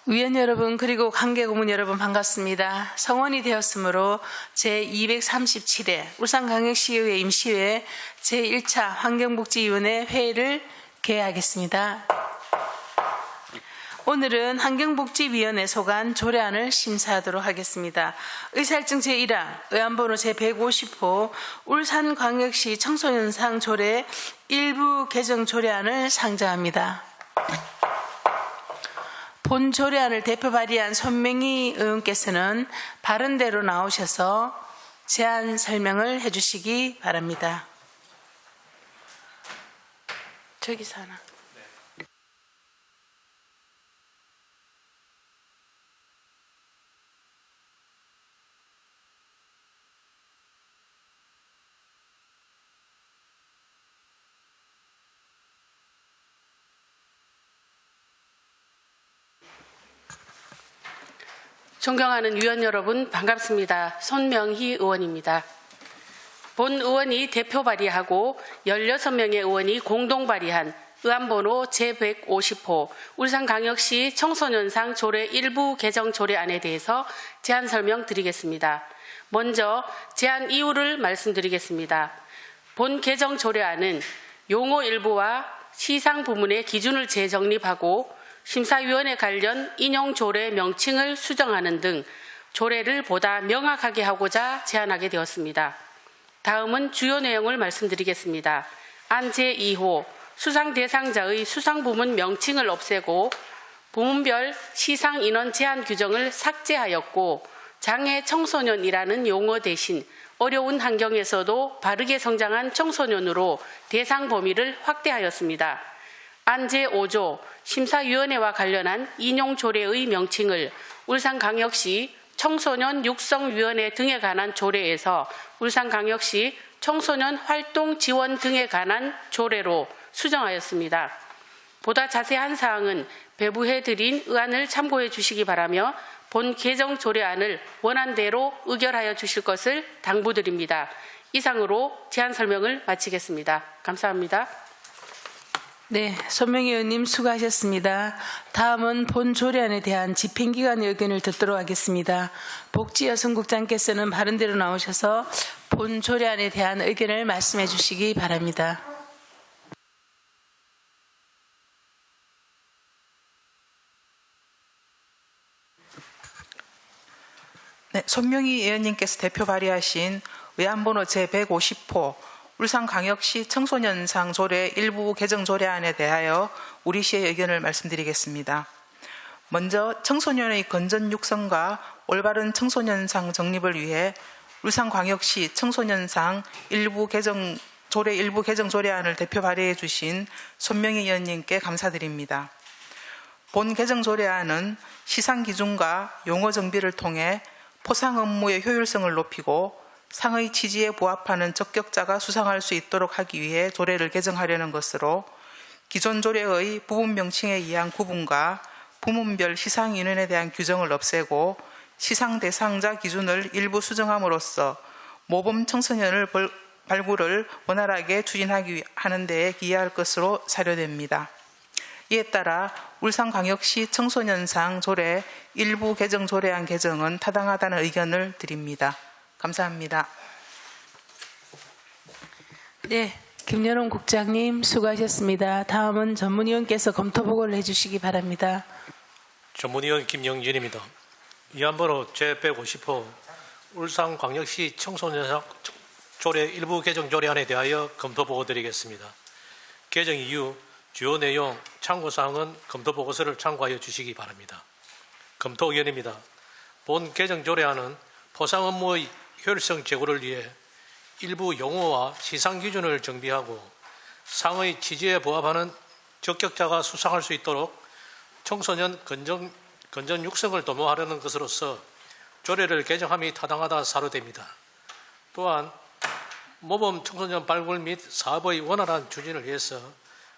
위원 여러분 그리고 관계고문 여러분 반갑습니다. 성원이 되었으므로 제237회 울산광역시의회 임시회 제1차 환경복지위원회 회의를 개회하겠습니다. 오늘은 환경복지위원회 소관 조례안을 심사하도록 하겠습니다. 의사일정 제1항 의안번호 제150호 울산광역시 청소년상 조례 일부 개정 조례안을 상정합니다. 본 조례안을 대표 발의한 손명희 의원께서는 바른대로 나오셔서 제안 설명을 해주시기 바랍니다. 저기서 하나. 존경하는 위원 여러분 반갑습니다. 손명희 의원입니다. 본 의원이 대표 발의하고 16명의 의원이 공동 발의한 의안번호 제150호 울산광역시 청소년상 조례 일부 개정 조례안에 대해서 제안 설명드리겠습니다. 먼저 제안 이유를 말씀드리겠습니다. 본 개정 조례안은 용어 일부와 시상 부문의 기준을 재정립하고 심사위원회 관련 인용 조례 명칭을 수정하는 등 조례를 보다 명확하게 하고자 제안하게 되었습니다. 다음은 주요 내용을 말씀드리겠습니다. 안 제2호 수상 대상자의 수상 부문 명칭을 없애고 부문별 시상 인원 제한 규정을 삭제하였고 장애 청소년이라는 용어 대신 어려운 환경에서도 바르게 성장한 청소년으로 대상 범위를 확대하였습니다. 안 제5조 심사위원회와 관련한 인용 조례의 명칭을 울산광역시 청소년 육성위원회 등에 관한 조례에서 울산광역시 청소년 활동 지원 등에 관한 조례로 수정하였습니다. 보다 자세한 사항은 배부해드린 의안을 참고해 주시기 바라며 본 개정 조례안을 원안대로 의결하여 주실 것을 당부드립니다. 이상으로 제안 설명을 마치겠습니다. 감사합니다. 네, 손명희 의원님 수고하셨습니다. 다음은 본 조례안에 대한 집행기관의 의견을 듣도록 하겠습니다. 복지여성국장께서는 바른대로 나오셔서 본 조례안에 대한 의견을 말씀해 주시기 바랍니다. 네, 손명희 의원님께서 대표 발의하신 의안번호 제150호 울산광역시 청소년상 조례 일부 개정 조례안에 대하여 우리 시의 의견을 말씀드리겠습니다. 먼저 청소년의 건전 육성과 올바른 청소년상 정립을 위해 울산광역시 청소년상 일부 개정 조례안을 대표 발의해 주신 손명희 의원님께 감사드립니다. 본 개정 조례안은 시상 기준과 용어 정비를 통해 포상 업무의 효율성을 높이고 상의 취지에 부합하는 적격자가 수상할 수 있도록 하기 위해 조례를 개정하려는 것으로 기존 조례의 부분 명칭에 의한 구분과 부문별 시상 인원에 대한 규정을 없애고 시상 대상자 기준을 일부 수정함으로써 모범 청소년을 발굴을 원활하게 추진하기 하는 데에 기여할 것으로 사료됩니다. 이에 따라 울산광역시 청소년상 조례 일부 개정 조례안 개정은 타당하다는 의견을 드립니다. 감사합니다. 네, 김연홍 국장님 수고하셨습니다. 다음은 전문위원께서 검토보고를 해주시기 바랍니다. 전문위원 김영진입니다. 의안번호 제150호 울산광역시 청소년상 조례 일부 개정 조례안에 대하여 검토보고 드리겠습니다. 개정 이유, 주요 내용, 참고사항은 검토보고서를 참고하여 주시기 바랍니다. 검토 의견입니다. 본 개정 조례안은 포상 업무의 효율성 제고를 위해 일부 용어와 시상 기준을 정비하고 상의 취지에 부합하는 적격자가 수상할 수 있도록 청소년 건전 육성을 도모하려는 것으로서 조례를 개정함이 타당하다 사료됩니다. 또한 모범 청소년 발굴 및 사업의 원활한 추진을 위해서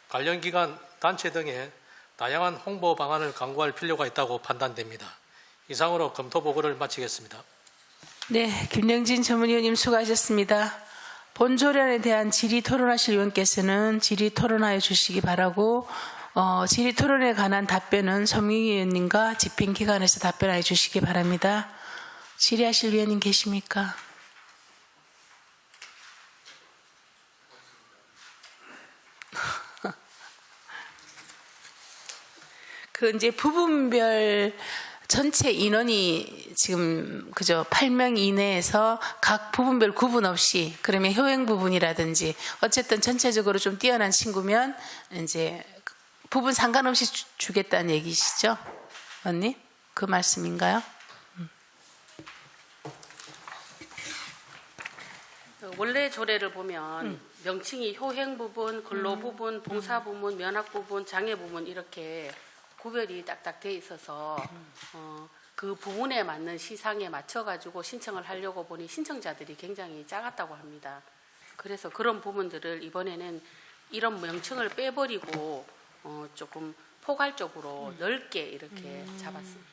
관련 기관, 단체 등의 다양한 홍보 방안을 강구할 필요가 있다고 판단됩니다. 이상으로 검토 보고를 마치겠습니다. 네, 김영진 전문위원님 수고하셨습니다. 본 조례안에 대한 질의 토론하실 의원께서는 질의 토론하여 주시기 바라고 질의 토론에 관한 답변은 손명희 의원님과 집행기관에서 답변해 주시기 바랍니다. 질의하실 위원님 계십니까? 그 이제 부분별 전체 인원이 지금 그저 8명 이내에서 각 부분별 구분 없이 그러면 효행 부분이라든지 어쨌든 전체적으로 좀 뛰어난 친구면 이제 부분 상관없이 주겠다는 얘기시죠? 언니? 그 말씀인가요? 원래 조례를 보면 명칭이 효행 부분, 근로 부분, 봉사 부분, 면학 부분, 장애 부분 이렇게 구별이 딱딱 돼 있어서 그 부분에 맞는 시상에 맞춰가지고 신청을 하려고 보니 신청자들이 굉장히 작았다고 합니다. 그래서 그런 부분들을 이번에는 이런 명칭을 빼버리고 조금 포괄적으로 넓게 이렇게 잡았습니다.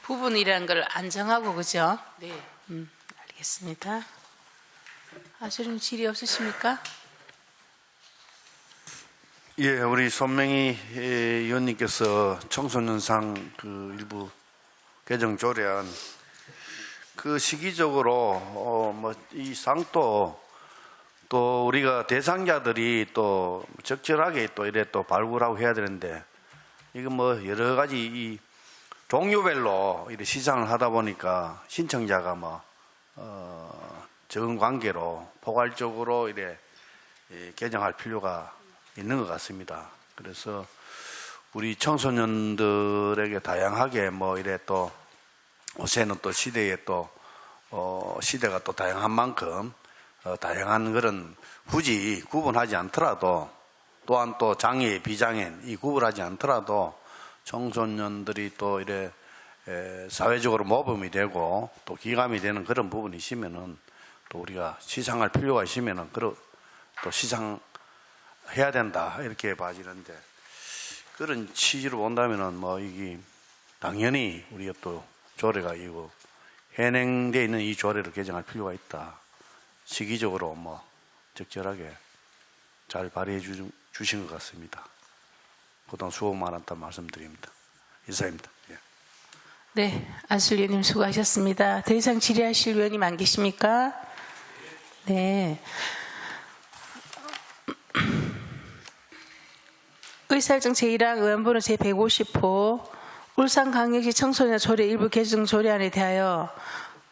부분이라는 걸 안 정하고 그죠? 네. 알겠습니다. 아수님 질의 없으십니까? 예, 우리 손명희 의원님께서 청소년상 그 일부 개정 조례안 그 시기적으로 뭐 이 상도 또 우리가 대상자들이 또 적절하게 또 이래 또 발굴하고 해야 되는데 이거 뭐 여러 가지 이 종류별로 이렇게 시상을 하다 보니까 신청자가 뭐 적은 관계로 포괄적으로 이래 개정할 필요가 있는 것 같습니다. 그래서 우리 청소년들에게 다양하게 뭐 이래 또 요새는 또 시대에 또 시대가 또 다양한 만큼 다양한 그런 굳이 구분하지 않더라도 또한 또 장애 비장애인 이 구분하지 않더라도 청소년들이 또 이래 사회적으로 모범이 되고 또 기감이 되는 그런 부분이 있으면은 또 우리가 시상할 필요가 있으면은 또 시상 해야 된다 이렇게 봐지는데 그런 취지로 본다면은 뭐 이게 당연히 우리가 또 조례가 이거 현행되어 있는 이 조례를 개정할 필요가 있다. 시기적으로 뭐 적절하게 잘 발의해 주신 것 같습니다. 그동안 수고 많았다 말씀드립니다. 이상입니다. 예. 네, 안술 의원님 수고하셨습니다. 더 이상 질의하실 의원님 안 계십니까? 네. 의사일정 제1항 의원번호 제150호 울산광역시 청소년 조례 일부 개정 조례안에 대하여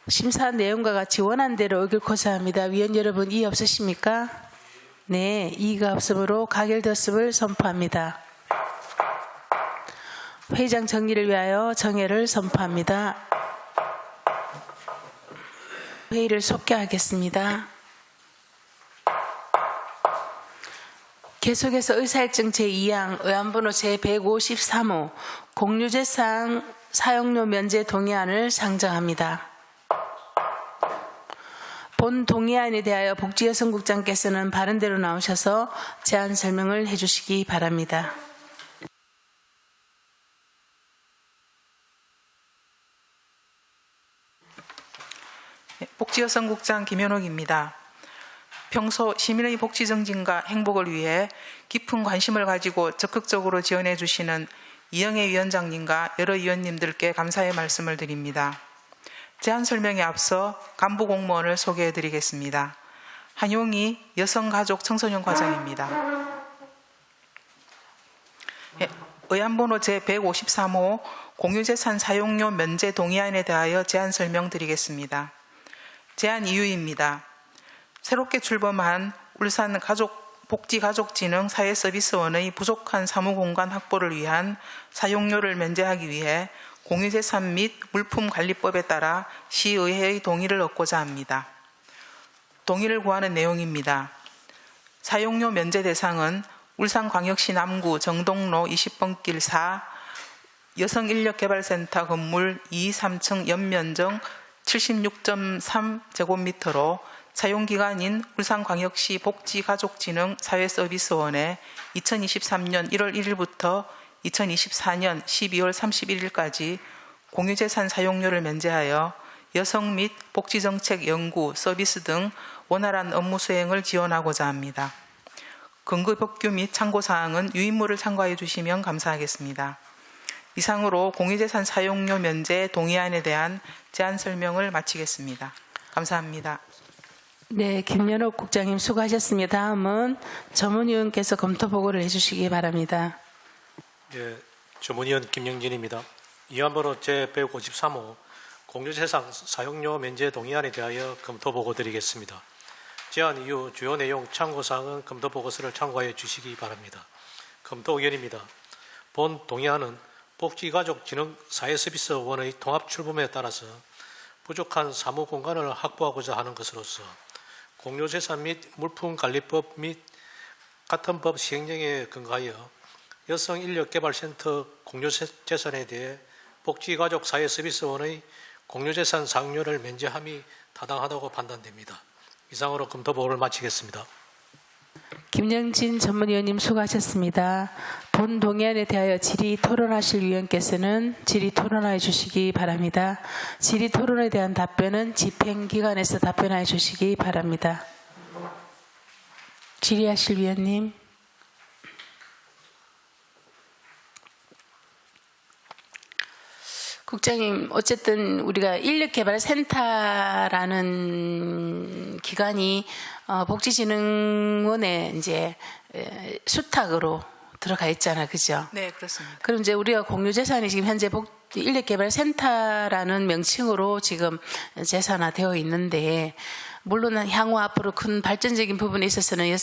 심사한 내용과 같이 원안대로 의결코사 합니다. 위원 여러분 이의 없으십니까? 네, 이의가 없으므로 가결되었음을 선포합니다. 회의장 정리를 위하여 정회를 선포합니다. 회의를 속개하겠습니다. 계속해서 의사일정 제2항 의안번호 제153호 공유재산 사용료 면제 동의안을 상정합니다. 본 동의안에 대하여 복지여성국장께서는 바른대로 나오셔서 제안 설명을 해주시기 바랍니다. 복지여성국장 김현옥입니다. 평소 시민의 복지 증진과 행복을 위해 깊은 관심을 가지고 적극적으로 지원해 주시는 이영애 위원장님과 여러 위원님들께 감사의 말씀을 드립니다. 제안 설명에 앞서 간부 공무원을 소개해 드리겠습니다. 한용희 여성가족 청소년 과장입니다. 의안번호 제153호 공유재산 사용료 면제 동의안에 대하여 제안 설명드리겠습니다. 제안 이유입니다. 새롭게 출범한 울산 복지가족진흥 사회서비스원의 부족한 사무공간 확보를 위한 사용료를 면제하기 위해 공유재산 및 물품관리법에 따라 시의회의 동의를 얻고자 합니다. 동의를 구하는 내용입니다. 사용료 면제 대상은 울산광역시 남구 정동로 20번길 4 여성인력개발센터 건물 2, 3층 연면적 76.3제곱미터로 사용기간인 울산광역시 복지가족진흥 사회서비스원에 2023년 1월 1일부터 2024년 12월 31일까지 공유재산 사용료를 면제하여 여성 및 복지정책 연구, 서비스 등 원활한 업무 수행을 지원하고자 합니다. 근거 법규 및 참고사항은 유인물을 참고해 주시면 감사하겠습니다. 이상으로 공유재산 사용료 면제 동의안에 대한 제안 설명을 마치겠습니다. 감사합니다. 네, 김연옥 국장님 수고하셨습니다. 다음은 전문위원께서 검토 보고를 해주시기 바랍니다. 예, 전문위원 김영진입니다. 이안번호 제153호 공유재산 사용료 면제 동의안에 대하여 검토 보고 드리겠습니다. 제안 이후 주요 내용 참고사항은 검토 보고서를 참고하여 주시기 바랍니다. 검토 의견입니다. 본 동의안은 복지가족진흥사회서비스원의 통합 출범에 따라서 부족한 사무 공간을 확보하고자 하는 것으로서 공유재산 및 물품관리법 및 같은 법 시행령에 근거하여 여성인력개발센터 공유재산에 대해 복지가족사회서비스원의 공유재산 사용료를 면제함이 타당하다고 판단됩니다. 이상으로 검토 보고를 마치겠습니다. 김영진 전문위원님 수고하셨습니다. 본 동의안에 대하여 질의 토론하실 위원께서는 질의 토론하여 주시기 바랍니다. 질의 토론에 대한 답변은 집행기관에서 답변하여 주시기 바랍니다. 질의하실 위원님. 국장님, 어쨌든 우리가 인력개발센터라는 기관이 복지진흥원에 이제 수탁으로 들어가 있잖아, 그죠? 네, 그렇습니다. 그럼 이제 우리가 공유재산이 지금 현재 인력개발센터라는 명칭으로 지금 재산화되어 있는데, 물론 향후 앞으로 큰 발전적인 부분에 있어서는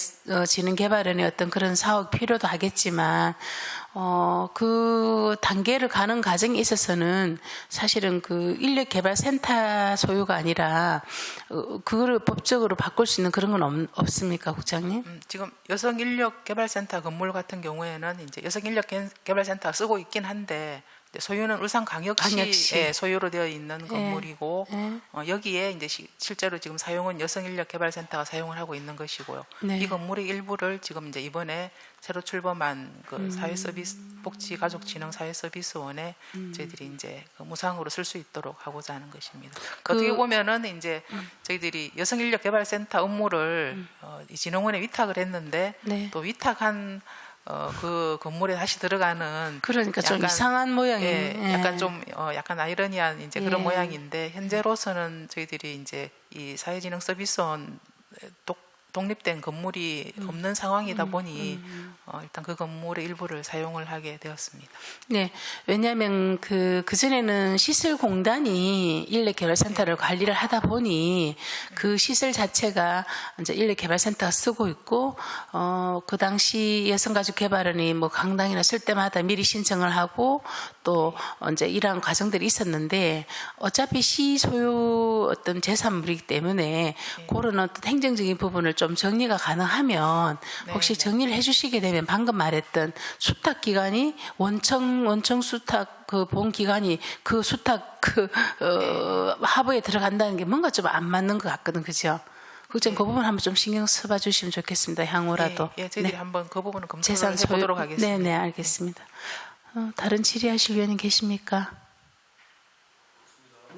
지능개발원의 어떤 그런 사업 필요도 하겠지만, 그 단계를 가는 과정에 있어서는 사실은 그 인력개발센터 소유가 아니라, 그거를 법적으로 바꿀 수 있는 그런 건 없습니까, 국장님? 지금 여성인력개발센터 건물 같은 경우에는 이제 여성인력개발센터가 쓰고 있긴 한데, 소유는 울산광역시의 소유로 되어 있는 건물이고 여기에 이제 실제로 지금 사용은 여성인력개발센터가 사용을 하고 있는 것이고요. 네. 이 건물의 일부를 지금 이제 이번에 새로 출범한 그 사회서비스 복지가족진흥사회서비스원에 저희들이 이제 그 무상으로 쓸 수 있도록 하고자 하는 것입니다. 어떻게 보면은 이제 저희들이 여성인력개발센터 업무를 이 진흥원에 위탁을 했는데 네. 또 위탁한 그 건물에 다시 들어가는 그러니까 좀 약간, 이상한 모양이 약간 좀 약간 아이러니한 이제 그런 예. 모양인데 현재로서는 저희들이 이제 이 사회진흥 서비스원 독립된 건물이 없는 상황이다 보니 일단 그 건물의 일부를 사용을 하게 되었습니다. 네, 왜냐하면 그전에는 시설공단이 인력개발센터를 관리를 하다 보니 그 시설 자체가 이제 인력개발센터가 쓰고 있고, 그 당시 여성가족개발원이 뭐 강당이나 쓸 때마다 미리 신청을 하고 또 이제 이러한 과정들이 있었는데, 어차피 시 소유 어떤 재산물이기 때문에 그런 어떤 행정적인 부분을 좀 정리가 가능하면 혹시 정리를 해주시게 되면 방금 말했던 수탁 기관이 원청 수탁 그 본 기관이 그 수탁 하부에 들어간다는 게 뭔가 좀 안 맞는 것 같거든, 그죠? 국장 그 부분 한번 좀 신경 써봐 주시면 좋겠습니다. 향후라도. 저희들이 네. 한번 그 부분은 재산 검토를 소유. 해보도록 하겠습니다. 네, 알겠습니다. 다른 질의하실 위원님 계십니까?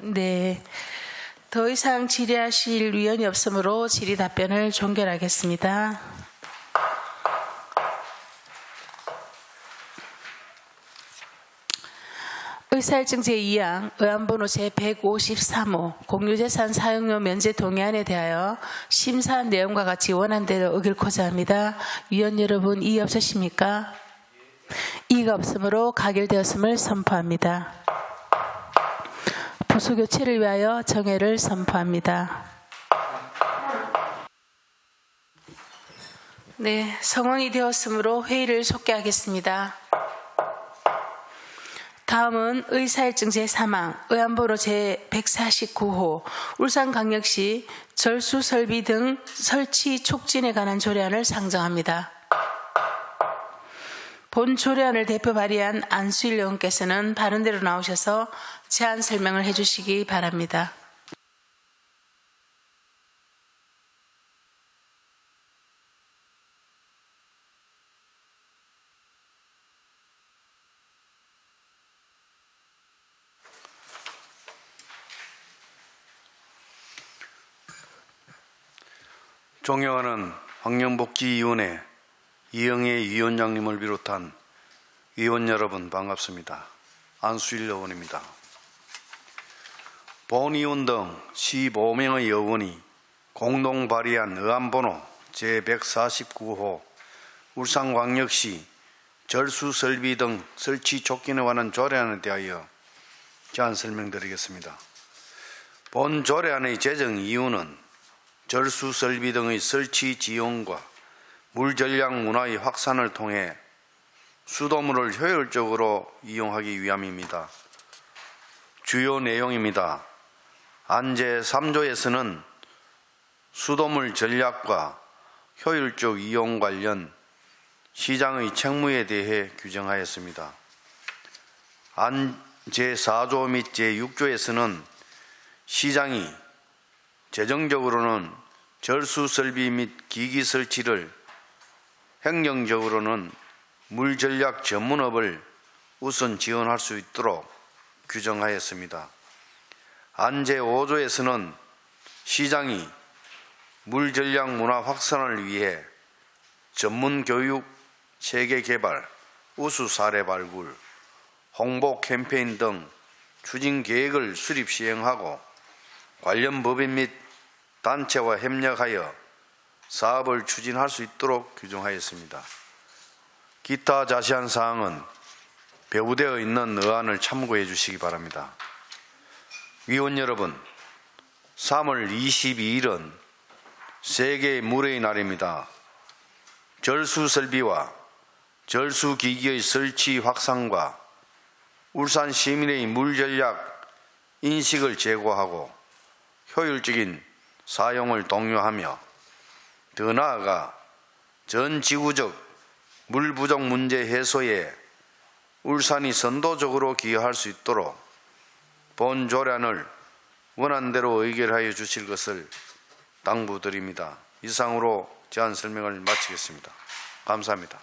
네. 더 이상 질의하실 위원이 없으므로 질의 답변을 종결하겠습니다. 의사일증 제2항 의안번호 제153호 공유재산 사용료 면제 동의안에 대하여 심사한 내용과 같이 원안대로 의결코자 합니다. 위원 여러분, 이의 없으십니까? 이의가 없으므로 가결되었음을 선포합니다. 부수교체를 위하여 정회를 선포합니다. 네, 성원이 되었으므로 회의를 속개하겠습니다. 다음은 의사일증 제3항 의안번호 제149호 울산광역시 절수설비 등 설치 촉진에 관한 조례안을 상정합니다. 본 조례안을 대표 발의한 안수일 의원께서는 바른대로 나오셔서 제안 설명을 해주시기 바랍니다. 존경하는 환경복지위원회 이영애 위원장님을 비롯한 위원 여러분 반갑습니다. 안수일 의원입니다. 본의원 등 15명의 의원이 공동 발의한 의안번호 제149호 울산광역시 절수설비 등 설치 촉진에 관한 조례안에 대하여 제안 설명드리겠습니다. 본 조례안의 제정 이유는 절수설비 등의 설치 지원과 물전략 문화의 확산을 통해 수도물을 효율적으로 이용하기 위함입니다. 주요 내용입니다. 안제 3조에서는 수도물 전략과 효율적 이용 관련 시장의 책무에 대해 규정하였습니다. 제 4조 및 제 6조에서는 시장이 재정적으로는 절수 설비 및 기기 설치를, 행정적으로는 물 전략 전문업을 우선 지원할 수 있도록 규정하였습니다. 제 5조에서는 시장이 물 전략 문화 확산을 위해 전문 교육, 체계 개발, 우수 사례 발굴, 홍보 캠페인 등 추진 계획을 수립 시행하고 관련 법인 및 단체와 협력하여 사업을 추진할 수 있도록 규정하였습니다. 기타 자세한 사항은 배부되어 있는 의안을 참고해 주시기 바랍니다. 위원 여러분, 3월 22일은 세계 물의 날입니다. 절수 설비와 절수 기기의 설치 확산과 울산 시민의 물 전략 인식을 제고하고 효율적인 사용을 독려하며 더 나아가 전 지구적 물 부족 문제 해소에 울산이 선도적으로 기여할 수 있도록 본 조례안을 원안대로 의결하여 주실 것을 당부드립니다. 이상으로 제안 설명을 마치겠습니다. 감사합니다.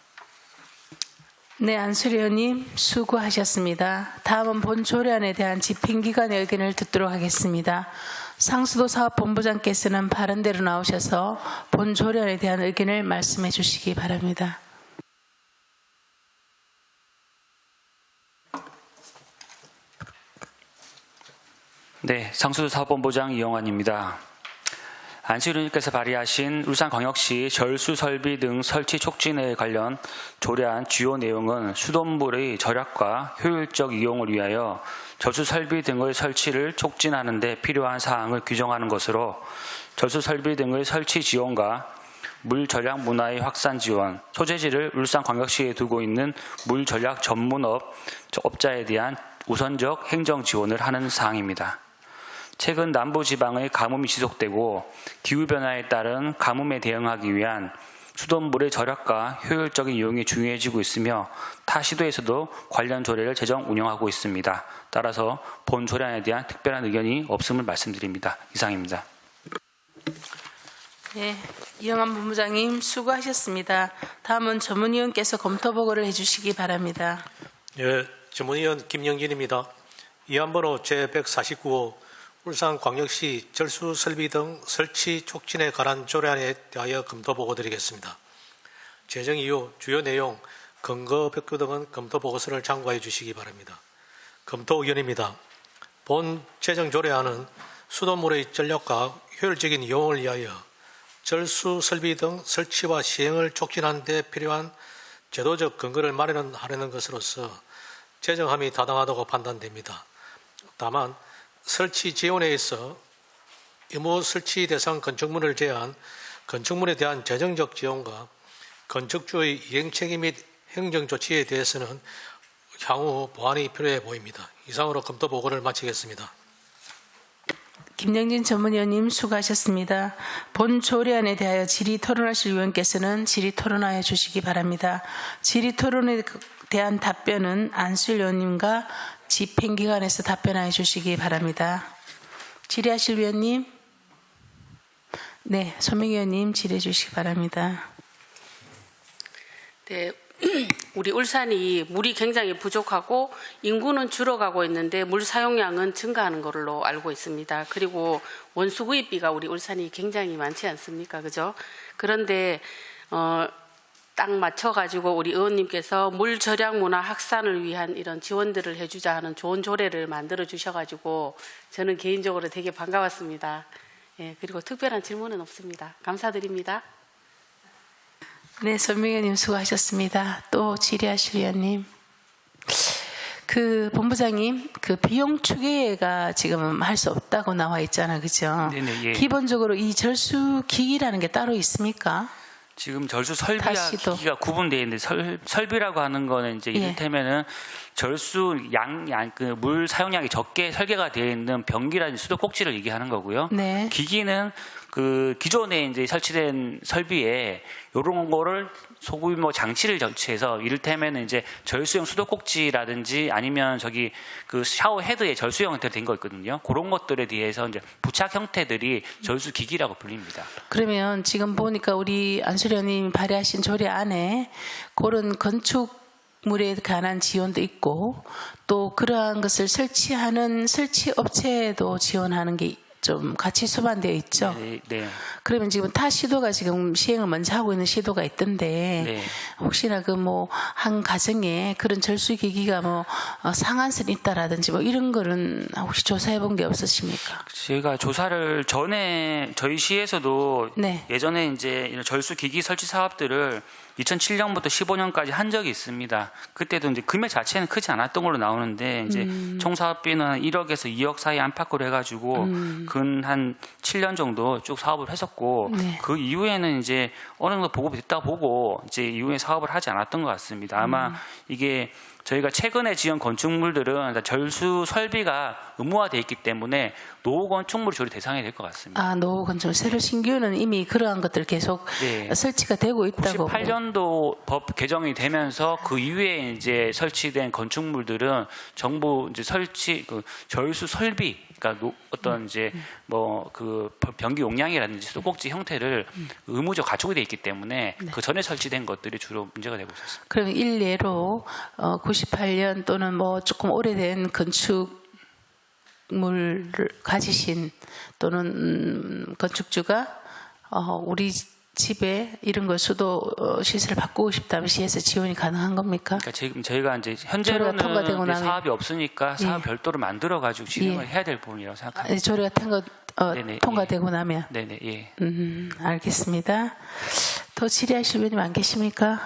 네, 안수일 의원님 수고하셨습니다. 다음은 본 조례안에 대한 집행기관의 의견을 듣도록 하겠습니다. 상수도 사업본부장께서는 바른대로 나오셔서 본 조례안에 대한 의견을 말씀해 주시기 바랍니다. 네, 상수도 사업본부장 이영환입니다. 안수일 의원님께서 발의하신 울산광역시 절수설비 등 설치 촉진에 관련 조례안 주요 내용은 수돗물의 절약과 효율적 이용을 위하여 절수설비 등의 설치를 촉진하는 데 필요한 사항을 규정하는 것으로 절수설비 등의 설치 지원과 물전략 문화의 확산 지원, 소재지를 울산광역시에 두고 있는 물전략 전문업자에 대한 우선적 행정 지원을 하는 사항입니다. 최근 남부지방의 가뭄이 지속되고 기후변화에 따른 가뭄에 대응하기 위한 수돗물의 절약과 효율적인 이용이 중요해지고 있으며 타 시도에서도 관련 조례를 제정 운영하고 있습니다. 따라서 본 조례안에 대한 특별한 의견이 없음을 말씀드립니다. 이상입니다. 네, 이영환 본부장님 수고하셨습니다. 다음은 전문위원께서 검토보고를 해주시기 바랍니다. 예, 전문위원 김영진입니다. 이안번호 제149호 울산광역시 절수설비 등 설치 촉진에 관한 조례안에 대하여 검토보고 드리겠습니다. 제정 이후 주요 내용, 근거 벽규 등은 검토보고서를 참고해 주시기 바랍니다. 검토 의견입니다. 본 제정 조례안은 수돗물의 전략과 효율적인 이용을 위하여 절수설비 등 설치와 시행을 촉진하는 데 필요한 제도적 근거를 마련하려는 것으로서 제정함이 타당하다고 판단됩니다. 다만 설치 지원에 있어 의무 설치 대상 건축물을 제한 건축물에 대한 재정적 지원과 건축주의 이행 책임 및 행정 조치에 대해서는 향후 보완이 필요해 보입니다. 이상으로 검토 보고를 마치겠습니다. 김영진 전문위원님 수고하셨습니다. 본 조례안에 대하여 질의 토론하실 위원께서는 질의 토론하여 주시기 바랍니다. 질의 토론에 대한 답변은 안수일 의원님과 집행기관에서 답변하여 주시기 바랍니다. 질의하실 위원님. 네, 손명희 의원님 질의해 주시기 바랍니다. 네, 우리 울산이 물이 굉장히 부족하고 인구는 줄어가고 있는데 물 사용량은 증가하는 걸로 알고 있습니다. 그리고 원수 구입비가 우리 울산이 굉장히 많지 않습니까? 그죠? 그런데 딱 맞춰가지고 우리 의원님께서 물 절약 문화 확산을 위한 이런 지원들을 해주자 하는 좋은 조례를 만들어 주셔가지고 저는 개인적으로 되게 반가웠습니다. 예, 그리고 특별한 질문은 없습니다. 감사드립니다. 네, 손명희 의원님 수고하셨습니다. 또 질의하실 위원님. 그 본부장님, 그 비용 추계가 지금 할 수 없다고 나와 있잖아, 그죠? 네네, 예. 기본적으로 이 절수 기기라는 게 따로 있습니까? 지금 절수 설비와 다시도. 기기가 구분되어 있는데 설비라고 하는 거는 이제 예. 이를테면은 절수 그 물 사용량이 적게 설계가 되어 있는 변기라든지 수도 꼭지를 얘기하는 거고요. 네. 기기는 그 기존에 이제 설치된 설비에 이런 거를 소규모 장치를 전치해서 이를테면 이제 절수형 수도 꼭지라든지 아니면 저기 그 샤워 헤드에 절수형 형태로 된 거 있거든요. 그런 것들에 대해서 이제 부착 형태들이 절수 기기라고 불립니다. 그러면 지금 보니까 우리 안수리 의원님 발의하신 조례 안에 그런 건축물에 관한 지원도 있고 또 그러한 것을 설치하는 설치 업체도 지원하는 게 좀 같이 수반되어 있죠. 네, 네. 그러면 지금 타 시도가 지금 시행을 먼저 하고 있는 시도가 있던데 네. 혹시나 그 뭐 한 가정에 그런 절수기기가 뭐 상한선이 있다라든지 뭐 이런 거는 혹시 조사해 본 게 없으십니까? 저희가 조사를 전에 저희 시에서도 네. 예전에 이제 이런 절수 기기 설치 사업들을 2007년부터 15년까지 한 적이 있습니다. 그때도 이제 금액 자체는 크지 않았던 걸로 나오는데 이제 총 사업비는 1억에서 2억 사이 안팎으로 해가지고 근 한 7년 정도 쭉 사업을 했었고 네. 그 이후에는 이제 어느 정도 보급이 됐다 보고 이제 이후에 사업을 하지 않았던 것 같습니다. 아마 이게 저희가 최근에 지은 건축물들은 절수 설비가 의무화되어 있기 때문에 노후 건축물이 조리 대상이 될 것 같습니다. 아, 노후 건축 새로 신규는 이미 그러한 것들 계속 네. 설치가 되고 있다고. 98년도 법 개정이 되면서 그 이후에 이제 설치된 건축물들은 정부 이제 설치 그 절수 설비 그러니까 어떤 이제 뭐 그 변기 용량이라든지 수도꼭지 형태를 의무적 갖추게 돼 있기 때문에 그 전에 설치된 것들이 주로 문제가 되고 있었습니다. 그럼 일례로 98년 또는 뭐 조금 오래된 건축물을 가지신 또는 건축주가 우리 집에 이런 걸 수도 시설을 바꾸고 싶다면 시에서 지원이 가능한 겁니까? 그러니까 지금 저희가 이제 조례가 현재로는 통과되고 이제 나면- 사업이 없으니까 사업 예. 별도로 만들어 가지고 진행을 예. 해야 될 부분이라고 생각합니다. 조례 같은 거 네네, 통과되고 나면. 네네 예. 알겠습니다. 더 질의하실 위원님 안 계십니까?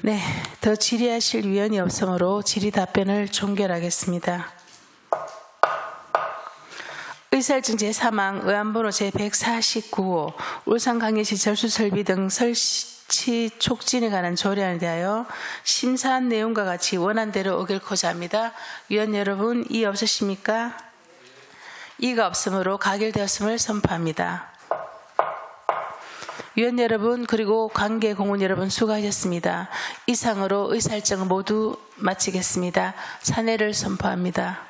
네, 더 질의하실 위원이 없으므로 질의 답변을 종결하겠습니다. 의사일정 제3항 의안번호 제149호 울산광역시 절수설비 등 설치 촉진에 관한 조례안에 대하여 심사한 내용과 같이 원안대로 의결코자 합니다. 위원 여러분, 이의 없으십니까? 이의가 없으므로 가결되었음을 선포합니다. 위원 여러분 그리고 관계 공원 여러분 수고하셨습니다. 이상으로 의사일정을 모두 마치겠습니다. 사내를 선포합니다.